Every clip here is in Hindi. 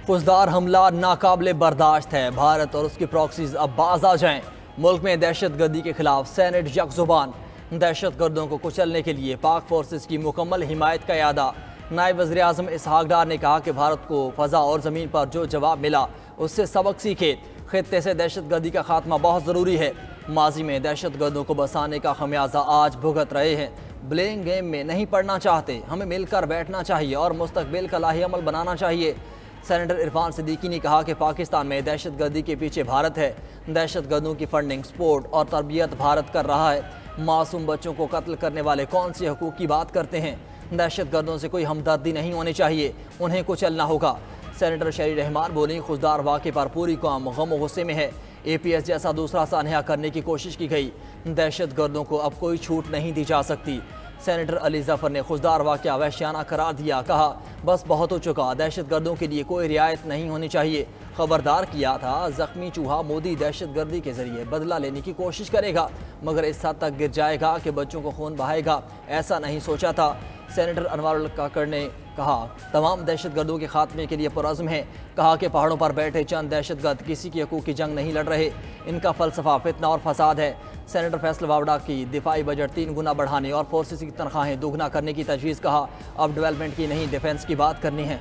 खुजदार हमला नाकाबिले बर्दाश्त है। भारत और उसकी प्रॉक्सीज अब बाज आ जाएं। मुल्क में दहशत गर्दी के खिलाफ सेनेट यकजुबान। दहशत गर्दों को कुचलने के लिए पाक फोर्सेज की मुकम्मल हिमायत का यादा। नायब वज़ीर आज़म इसहाक डार ने कहा कि भारत को फ़ज़ा और ज़मीन पर जो जवाब मिला उससे सबक सीखे। खित्ते से दहशत गर्दी का खात्मा बहुत ज़रूरी है। माजी में दहशत गर्दों को बसाने का खमियाजा आज भुगत रहे हैं। ब्लेम गेम में नहीं पड़ना चाहते, हमें मिलकर बैठना चाहिए और मुस्तकबिल का लाही अमल बनाना चाहिए। सेनेटर इरफान सिद्दीकी ने कहा कि पाकिस्तान में दहशत गर्दी के पीछे भारत है। दहशत गर्दों की फंडिंग, सपोर्ट और तरबियत भारत कर रहा है। मासूम बच्चों को कत्ल करने वाले कौन से हकूक़ की बात करते हैं? दहशत गर्दों से कोई हमदर्दी नहीं होनी चाहिए, उन्हें कुचलना होगा। सेनेटर शरी रहमान बोली, खुजदार वाक़े पर पूरी कौम गम और गुस्से में है। APS जैसा दूसरा सान्हा करने की कोशिश की गई। दहशत गर्दों को अब कोई छूट नहीं दी जा सकती। सेनेटर अली जफर ने खुजदार वाक़या वहशियाना करार दिया। कहा, बस बहुत हो चुका, दहशत गर्दों के लिए कोई रियायत नहीं होनी चाहिए। खबरदार किया था, जख्मी चूहा मोदी दहशत गर्दी के जरिए बदला लेने की कोशिश करेगा, मगर इस हद तक गिर जाएगा कि बच्चों को खून बहाएगा, ऐसा नहीं सोचा था। सेनेटर अनवर काकड़ ने कहा, तमाम दहशत गर्दों के खात्मे के लिए पुरज़्म है। कहा कि पहाड़ों पर बैठे चंद दहशत गर्द किसी की हकूक़ की जंग नहीं लड़ रहे, इनका फ़लसफ़ा फितना और फसाद है। सेनेटर फैसल वावड़ा की दिफाई बजट 3 गुना बढ़ाने और फोर्सेस की तनख्वाहें दोगुना करने की तजवीज़। कहा, अब डेवलपमेंट की नहीं डिफेंस की बात करनी है।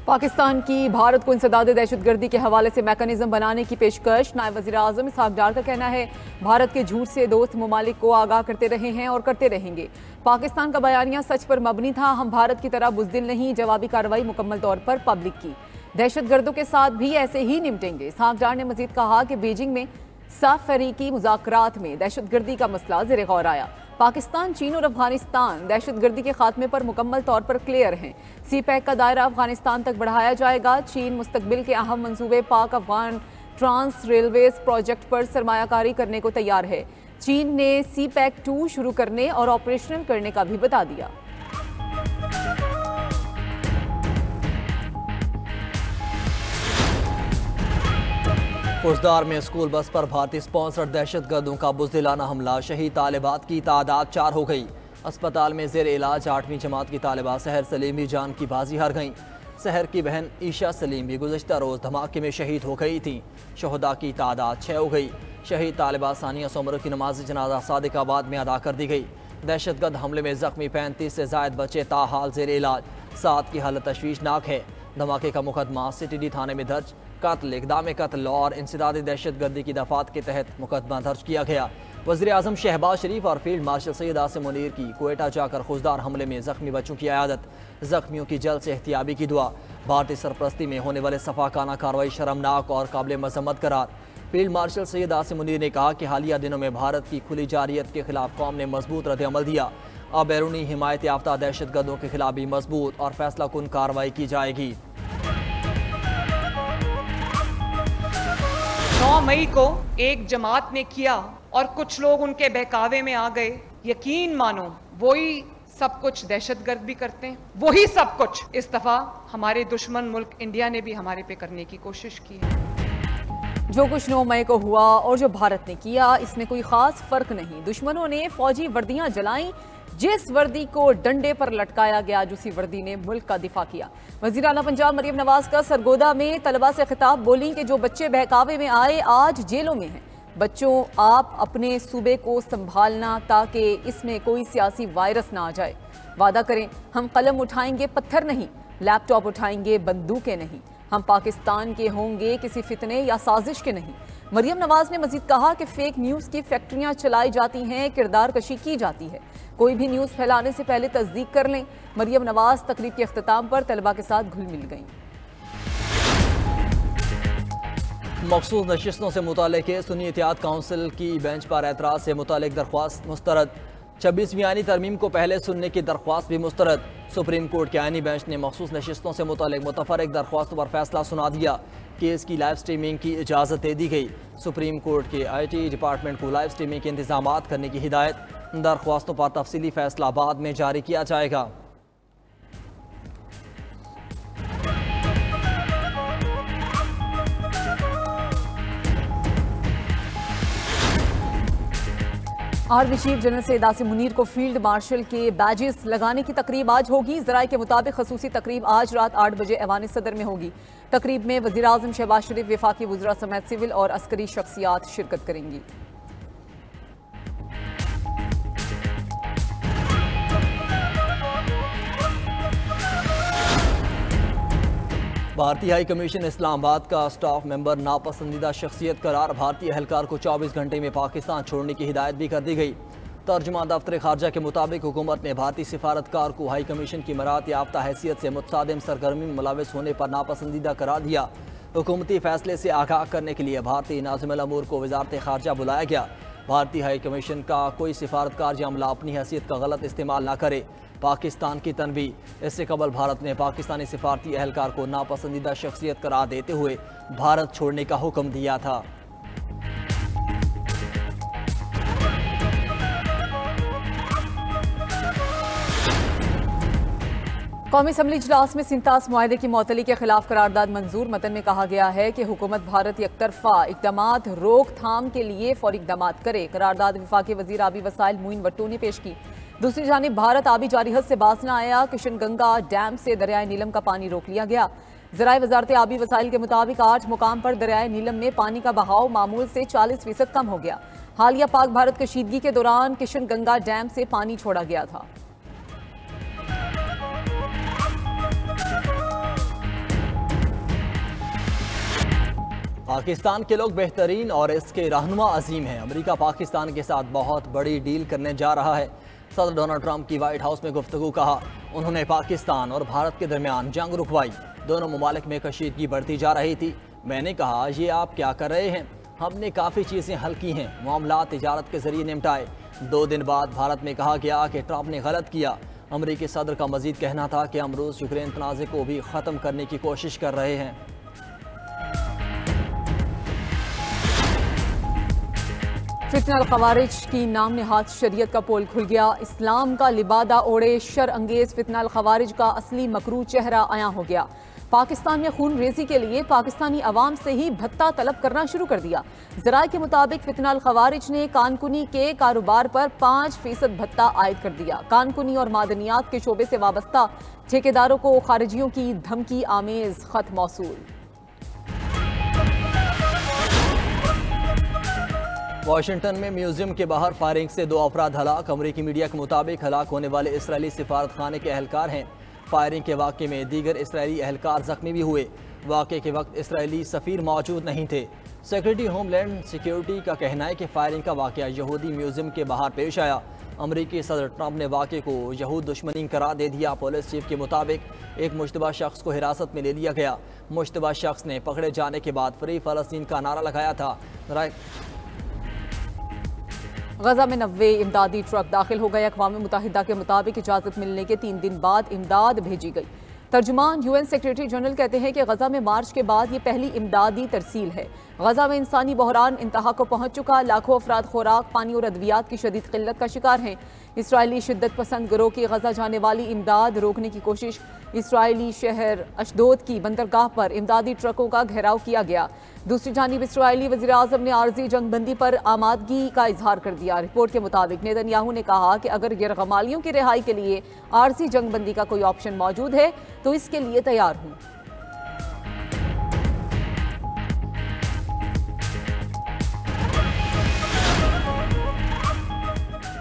पाकिस्तान की भारत को इंसदाद दहशत गर्दी के हवाले से मैकेनिज्म बनाने की पेशकश। नायब वज़ीर आज़म इसहाक डार का कहना है, भारत के झूठ से दोस्त ममालिक को आगाह करते रहे हैं और करते रहेंगे। पाकिस्तान का बयानिया सच पर मबनी था। हम भारत की तरह बुज़दिल नहीं, जवाबी कार्रवाई मुकम्मल तौर पर पब्लिक की। दहशत गर्दों के साथ भी ऐसे ही निपटेंगे। इसहाक डार ने मजीद कहा कि बीजिंग में साफ फरीकी मुज़ाकरात में दहशत गर्दी का मसला ज़ेर गौर आया। पाकिस्तान, चीन और अफगानिस्तान दहशत गर्दी के खात्मे पर मुकम्मल तौर पर क्लियर हैं। CPEC का दायरा अफगानिस्तान तक बढ़ाया जाएगा। चीन मुस्तकबिल के अहम मंसूबे पाक अफगान ट्रांस रेलवेज प्रोजेक्ट पर सरमायाकारी करने को तैयार है। चीन ने CPEC 2 शुरू करने और ऑपरेशनल करने का भी बता दिया। खुजदार में स्कूल बस पर भारतीय स्पॉन्सर दहशत गर्दों का बुज़दिलाना हमला। शहीद तालिबात की तादाद 4 हो गई। अस्पताल में ज़ेर इलाज 8वीं जमात की तालिबा सहर सलीम भी जान की बाजी हार गईं। सहर की बहन ईशा सलीम भी गुज़श्ता रोज़ धमाके में शहीद हो गई थी। शहदा की तादाद 6 हो गई। शहीद तालिबा सानिया सोमर की नमाज जनाजा सादिकाबाद में अदा कर दी गई। दहशतगर्द हमले में ज़ख्मी 35 से ज़ायद बच्चे ताहाल ज़ेर इलाज। 7 की हालत तशवीशनाक है। धमाके का मुकदमा CTD थाने में दर्ज। कत्ल, इक़दाम कत्ल और इंसदाद दहशत गर्दी की दफात के तहत मुकदमा दर्ज किया गया। वज़ीर आज़म शहबाज शरीफ और फील्ड मार्शल सैयद आसिम मुनीर की क्वेटा जाकर खुजदार हमले में ज़ख्मी बच्चों की आयादत। ज़ख्मियों की जल्द से एहतियाबी की दुआ। भारतीय सरपरस्ती में होने वाले सफाकाना कार्रवाई शर्मनाक और काबिल मजम्मत करार। फील्ड मार्शल सैयद आसिम मुनीर ने कहा कि हालिया दिनों में भारत की खुली जारियत के खिलाफ कौम ने मजबूत रद्द-ए-अमल दिया। अब बैरूनी हिमायत याफ्ता दहशत गर्दों के खिलाफ भी मजबूत और फैसला कुन कार्रवाई की जाएगी। 9 मई को एक जमात ने किया और कुछ लोग उनके बहकावे में आ गए। यकीन मानो वही सब कुछ दहशतगर्द भी करते हैं, वही सब कुछ इस दफा हमारे दुश्मन मुल्क इंडिया ने भी हमारे पे करने की कोशिश की है। जो कुछ 9 मई को हुआ और जो भारत ने किया, इसमें कोई खास फर्क नहीं। दुश्मनों ने फौजी वर्दियां जलाई, जिस वर्दी को डंडे पर लटकाया गया, उसी वर्दी ने मुल्क का दिफा किया। वज़ीर आला पंजाब मरियम नवाज का सरगोदा में तलबा से खिताब। बोली कि जो बच्चे बहकावे में आए आज जेलों में हैं। बच्चों, आप अपने सूबे को संभालना ताकि इसमें कोई सियासी वायरस ना आ जाए। वादा करें, हम कलम उठाएंगे पत्थर नहीं, लैपटॉप उठाएंगे बंदूकें नहीं। हम पाकिस्तान के होंगे, किसी फितने या साजिश के नहीं। मरियम नवाज ने मजीद कहा कि फेक न्यूज़ की फैक्ट्रियां चलाई जाती हैं, किरदार कशी की जाती है। कोई भी न्यूज़ फैलाने से पहले तस्दीक कर लें। मरियम नवाज तकरीब के अख्ताम पर तलबा के साथ घुल मिल गईं। मखसूस नशिस्तों से मुतालिक सुन्नी इत्तेहाद काउंसिल की बेंच पर एतराज़ से मुतालिक दरख्वास्त मुस्तरद। 26वीं आईनी तरमीम को पहले सुनने की दरख्वास्त भी मुस्तरद। सुप्रीम कोर्ट के आईनी बेंच ने मखसूस नशिस्तों से मुतालिक मुतफर्रिक दरख्वास्तों पर फैसला सुना दिया। केस की लाइव स्ट्रीमिंग की इजाज़त दे दी गई। सुप्रीम कोर्ट के IT डिपार्टमेंट को लाइव स्ट्रीमिंग के इंतजाम करने की हिदायत। दरख्वास्तों पर तफसीली फैसला बाद में जारी किया जाएगा। Army chief general Syed Asim Munir को फील्ड मार्शल के बैजेस लगाने की तकरीब आज होगी। ज़राए के मुताबिक खसूसी तकरीब आज रात 8 बजे ऐवान सदर में होगी। तकरीब में वज़ीर आज़म शहबाज शरीफ, वफाकी वज़रा समेत सिविल और अस्करी शख्सियात शिरकत करेंगी। भारतीय हाई कमीशन इस्लामाबाद का स्टाफ मेंबर नापसंदीदा शख्सियत करार। भारतीय एहलकार को 24 घंटे में पाकिस्तान छोड़ने की हिदायत भी कर दी गई। तर्जुमान दफ्तर खारजा के मुताबिक हुकूमत ने भारतीय सिफारतकार को हाई कमीशन की मरात याफ्ता हैसियत से मुतसादिम सरगर्मी में मुलविस होने पर नापसंदीदा करार दिया। हुकूमती फैसले से आगाह करने के लिए भारतीय नाज़िमुल अमूर को वजारत खारजा बुलाया गया। भारतीय हाई कमीशन का कोई सिफारतकार या अमला अपनी हैसियत का गलत इस्तेमाल न करे। पाकिस्तान की तनबी। इससे कबल भारत ने पाकिस्तानी सिफारती एहलकार को नापसंदीदा शख्सियत करार देते हुए भारत छोड़ने का हुक्म दिया था। कौमी असम्बली इजलास में सिंतास मुआहदे की मअतली के खिलाफ करारदाद मंजूर। मतन में कहा गया है कि हुकूमत भारत एकतरफा इकदामात रोकथाम के लिए फौरी इकदामात करे। करारदाद वफाकी वजीर आबी वसाइल मोइन वट्टू ने पेश की। दूसरी जानिब भारत आबी जारिहत से बाज न आया। किशन गंगा डैम से दरियाए नीलम का पानी रोक लिया गया। ज़राए वजारत आबी वसाइल के मुताबिक 8 मुकाम पर दरियाए नीलम में पानी का बहाव मामूल से 40% कम हो गया। हालिया पाक भारत कशीदगी के दौरान किशन गंगा डैम से पानी छोड़ा गया था। पाकिस्तान के लोग बेहतरीन और इसके रहनुमा अजीम हैं। अमेरिका पाकिस्तान के साथ बहुत बड़ी डील करने जा रहा है। सदर डोनाल्ड ट्रंप की व्हाइट हाउस में गुफ्तगू कहा। उन्होंने पाकिस्तान और भारत के दरमियान जंग रुकवाई। दोनों ममालिक में कशीदगी बढ़ती जा रही थी। मैंने कहा, ये आप क्या कर रहे हैं? हमने काफ़ी चीज़ें हल की हैं, मामला तिजारत के जरिए निपटाए। 2 दिन बाद भारत में कहा गया कि ट्रंप ने गलत किया। अमरीकी सदर का मजीद कहना था कि हम रूस यूक्रेन तनाज़े को भी ख़त्म करने की कोशिश कर रहे हैं। फितनल खवारिज की नाम नहाद शरीयत का पोल खुल गया। इस्लाम का लिबादा ओढ़े शर अंगेज फितनल खवारिज का असली मकरू चेहरा आया हो गया। पाकिस्तान में खून रेजी के लिए पाकिस्तानी अवाम से ही भत्ता तलब करना शुरू कर दिया। ज़राए के मुताबिक फितनल खवारिज ने कानकुनी के कारोबार पर 5% भत्ता आयद कर दिया। कानकुनी और मादनियात के शोबे से वाबस्ता ठेकेदारों को खारिजियों की धमकी आमेज खत मौसूल। वाशिंगटन में म्यूजियम के बाहर फायरिंग से 2 अफराद हलाक। अमरीकी मीडिया के मुताबिक हलाक होने वाले इसराइली सिफारत खाने के एहलकार हैं। फायरिंग के वाक़े में दीगर इसराइली एहलकार जख्मी भी हुए। वाक़े के वक्त इसराइली सफ़ीर मौजूद नहीं थे। सेक्रेटरी होमलैंड सिक्योरिटी का कहना है कि फायरिंग का वाक़या यहूदी म्यूजियम के बाहर पेश आया। अमरीकी सदर ट्रंप ने वाक़े को यहूद दुश्मनी करार दे दिया। पुलिस चीफ के मुताबिक एक मुश्तबा शख्स को हिरासत में ले लिया गया। मुश्तबा शख्स ने पकड़े जाने के बाद फ्री फ़लस्तीन का नारा लगाया था। गजा में 90 इमदादी ट्रक दाखिल हो गए। अक़वाम मुत्तहिदा के मुताबिक इजाज़त मिलने के 3 दिन बाद इमदाद भेजी गई। तर्जुमान UN सेक्रेटरी जनरल कहते हैं कि गजा में मार्च के बाद ये पहली इमदादी तरसील है। गजा में इंसानी बहरान इंतहा को पहुंच चुका। लाखों अफराद खुराक, पानी और अद्वियात की शदीद किल्लत का शिकार हैं। इसराइली शिद्दत पसंद गिरोह की गजा जाने वाली इमदाद रोकने की कोशिश। इसराइली शहर अशदोद की बंदरगाह पर इमदादी ट्रकों का घेराव किया गया। दूसरी जानिब इसराइली वज़ीर आज़म ने आर्जी जंगबंदी पर आमादगी का इजहार कर दिया। रिपोर्ट के मुताबिक नेतन्याहू ने कहा कि अगर गैरगमालियों की रिहाई के लिए आर्जी जंगबंदी का कोई ऑप्शन मौजूद है तो इसके लिए तैयार हूँ।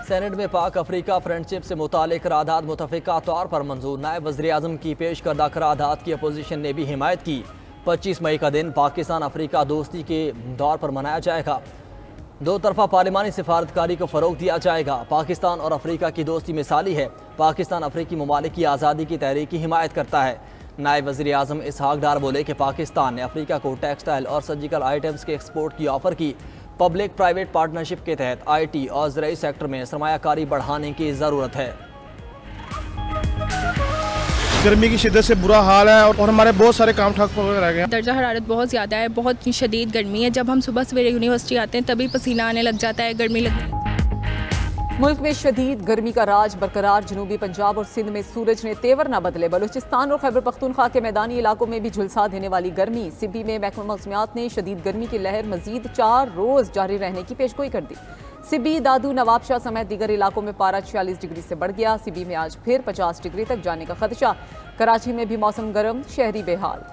सेनेट में पाक अफ्रीका फ्रेंडशिप से मुतालिक करारदाद मुतफ़िका तौर पर मंजूर। नायब वज़ीर आज़म की पेश करदा करारदाद की अपोजिशन ने भी हिमायत की। 25 मई का दिन पाकिस्तान अफ्रीका दोस्ती के दौर पर मनाया जाएगा। 2 तरफा पार्लिमानी सिफारतकारी को फ़रोग दिया जाएगा। पाकिस्तान और अफ्रीका की दोस्ती मिसाली है। पाकिस्तान अफ्रीकी ममालिक की आज़ादी की तहरीक की हिमायत करता है। नायब वज़ीर आज़म इसहाक डार बोले कि पाकिस्तान ने अफ्रीका को टेक्सटाइल और सर्जिकल आइटम्स के एक्सपोर्ट की ऑफ़र की। पब्लिक प्राइवेट पार्टनरशिप के तहत IT और ज़राई सेक्टर में सरमायाकारी बढ़ाने की ज़रूरत है। गर्मी की शिद्दत से बुरा हाल है और हमारे बहुत सारे काम ठप रह गए। दर्जा हरारत बहुत ज़्यादा है, बहुत शदीद गर्मी है। जब हम सुबह सवेरे यूनिवर्सिटी आते हैं तभी पसीना आने लग जाता है, गर्मी लगती है। मुल्क में शदीद गर्मी का राज बरकरार। जनूबी पंजाब और सिंध में सूरज ने तेवर न बदले। बलूचिस्तान और खैबर पख्तूनख्वा के मैदानी इलाकों में भी झुलसा देने वाली गर्मी। सिबी में महकमा मौसमियात ने शदीद गर्मी की लहर मजीद 4 रोज़ जारी रहने की पेशगोई कर दी। सिबी, दादू, नवाबशाह समेत दीगर इलाकों में पारा 46 डिग्री से बढ़ गया। सिबी में आज फिर 50 डिग्री तक जाने का खदशा। कराची में भी मौसम गर्म, शहरी बेहाल।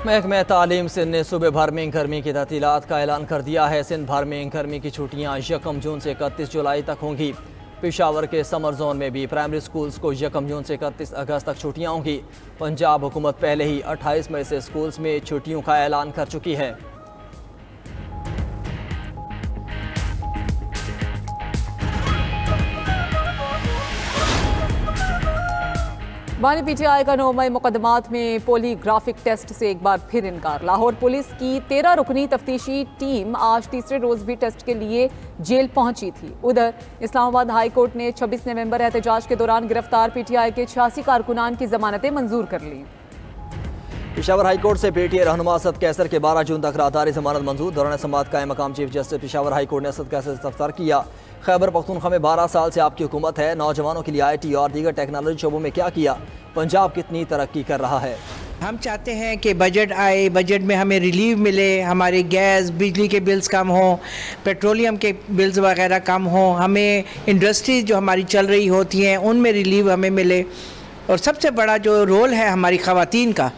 महकमा तालीम सिंध ने सूबे भर में गर्मी की तअतीलात का ऐलान कर दिया है। सिंध भर में गर्मी की छुट्टियां 1 जून से 31 जुलाई तक होंगी। पेशावर के समर जोन में भी प्राइमरी स्कूल्स को 1 जून से 31 अगस्त तक छुट्टियां होंगी। पंजाब हुकूमत पहले ही 28 मई से स्कूल्स में छुट्टियों का ऐलान कर चुकी है। बानी पीटीआई का 9 मई मुकदमात में पोलीग्राफिक टेस्ट से एक बार फिर इनकार। लाहौर पुलिस की 13 रुकनी तफ्तीशी टीम आज तीसरे रोज भी टेस्ट के लिए जेल पहुंची थी। उधर इस्लामाबाद हाई कोर्ट ने 26 नवंबर एहतजाज के दौरान गिरफ्तार पीटीआई के 86 कारकुनान की जमानतें मंजूर कर ली। पेशावर हाई कोर्ट से पीटीआई रहनुमा असद कैसर के 12 जून तक राहदारी जमानत मंजूर। दौरान समाअत कायम मकाम chief justice Peshawar high court ने असद कैसर से इस्तफसार किया। खैबर पख्तूनख्वा में 12 साल से आपकी हुकूमत है, नौजवानों के लिए IT और दीगर टेक्नोलॉजी शोबों में क्या किया, पंजाब कितनी तरक्की कर रहा है। हम चाहते हैं कि बजट आए, बजट में हमें रिलीफ मिले, हमारे गैस बिजली के बिल्स कम हों, पेट्रोलियम के बिल्स वगैरह कम हों, हमें इंडस्ट्रीज जो हमारी चल रही होती हैं उनमें रिलीफ हमें मिले, और सबसे बड़ा जो रोल है हमारी ख़वातीन का,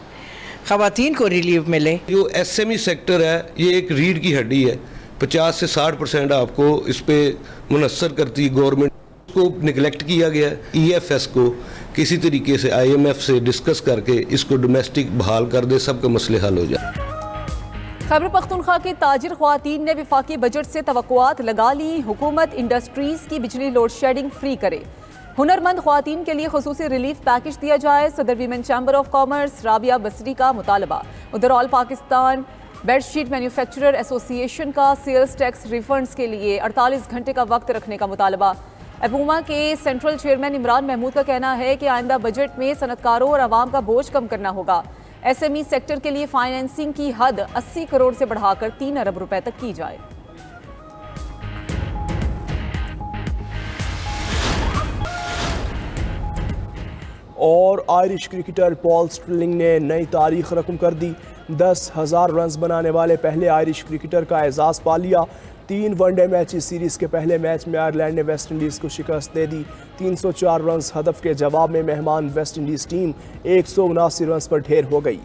ख़वातीन को रिलीफ मिले। जो SME सेक्टर है ये एक रीढ़ की हड्डी है। 50 से 60% आपको इस पर मुनस्सर करती गवर्नमेंट को निगलेक्ट किया गया। EFS को किसी तरीके से IMF से डिस्कस करके इसको डोमेस्टिक बहाल कर दे, सबके मसले हल हो जाए। खैबर पख्तूनख्वा की ताजिर ख्वातीन ने विफाकी बजट से तवक्कुआत लगा ली। हुकूमत इंडस्ट्रीज की बिजली लोड शेडिंग फ्री करे, हुनरमंद ख्वातीन के लिए खुसूसी रिलीफ पैकेज दिया जाए। सदर women chamber of commerce Rabia Basri का मुतालबा। उधर all Pakistan bedsheet manufacturer association का सेल्स टैक्स रिफंड्स के लिए 48 घंटे का वक्त रखने का मुतालबा। अबूमा के सेंट्रल चेयरमैन इमरान महमूद का कहना है कि आइंदा बजट में सनतकारों और आवाम का बोझ कम करना होगा। SME सेक्टर के लिए फाइनेंसिंग की हद 80 करोड़ से बढ़ाकर 3 अरब रुपए तक की जाए। और आयरिश क्रिकेटर पॉल स्टिरलिंग ने नई तारीख रकम कर दी। 10,000 रन्स बनाने वाले पहले आयरिश क्रिकेटर का एजाज़ पा लिया। 3 वनडे मैच इस सीरीज़ के पहले मैच में आयरलैंड ने वेस्ट इंडीज़ को शिकस्त दे दी। 304 रन्स हदफ के जवाब में मेहमान वेस्ट इंडीज़ टीम 179 रन्स पर ढेर हो गई।